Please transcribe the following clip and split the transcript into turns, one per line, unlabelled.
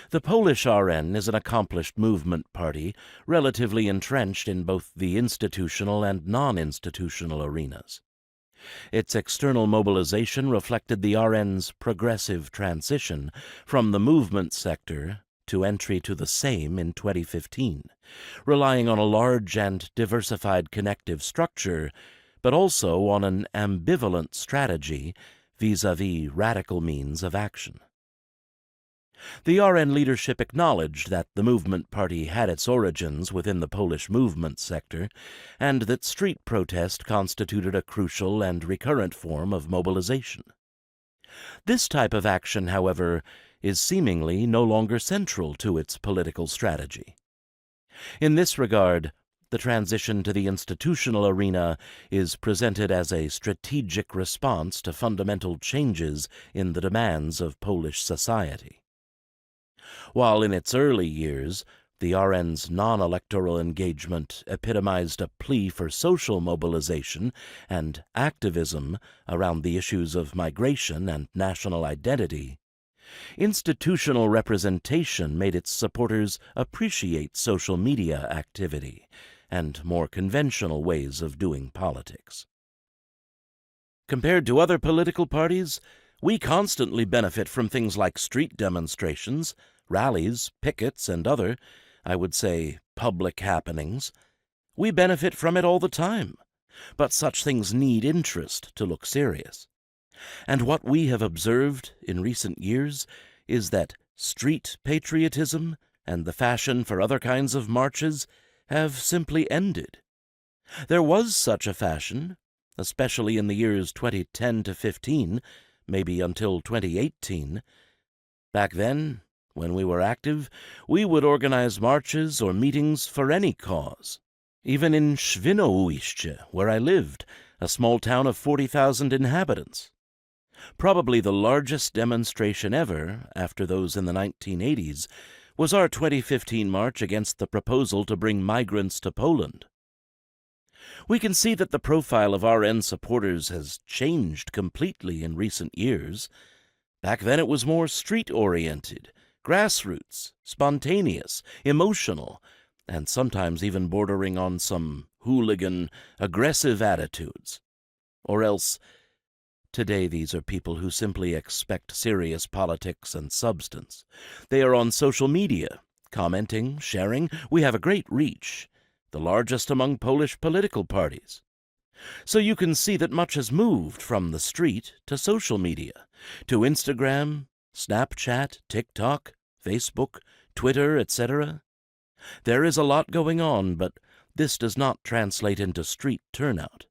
The Polish RN is an accomplished movement party, relatively entrenched in both the institutional and non-institutional arenas. Its external mobilization reflected the RN's progressive transition from the movement sector to entry to the same in 2015, relying on a large and diversified connective structure, but also on an ambivalent strategy vis-à-vis radical means of action. The RN leadership acknowledged that the movement party had its origins within the Polish movement sector, and that street protest constituted a crucial and recurrent form of mobilization. This type of action, however, is seemingly no longer central to its political strategy. In this regard, the transition to the institutional arena is presented as a strategic response to fundamental changes in the demands of Polish society. While in its early years, the RN's non-electoral engagement epitomized a plea for social mobilization and activism around the issues of migration and national identity, institutional representation made its supporters appreciate social media activity and more conventional ways of doing politics. Compared to other political parties, we constantly benefit from things like street demonstrations, rallies, pickets, and other, I would say, public happenings. We benefit from it all the time, but such things need interest to look serious. And what we have observed in recent years is that street patriotism and the fashion for other kinds of marches have simply ended. There was such a fashion, especially in the years 2010 to 15, maybe until 2018. Back then, when we were active, we would organize marches or meetings for any cause. Even in Świnoujście, where I lived, a small town of 40,000 inhabitants. Probably the largest demonstration ever, after those in the 1980s, was our 2015 march against the proposal to bring migrants to Poland. We can see that the profile of RN supporters has changed completely in recent years. Back then it was more street-oriented, grassroots, spontaneous, emotional, and sometimes even bordering on some hooligan, aggressive attitudes. Or else, today these are people who simply expect serious politics and substance. They are on social media, commenting, sharing. We have a great reach, the largest among Polish political parties. So you can see that much has moved from the street to social media, to Instagram, Snapchat, TikTok, Facebook, Twitter, etc. There is a lot going on, but this does not translate into street turnout.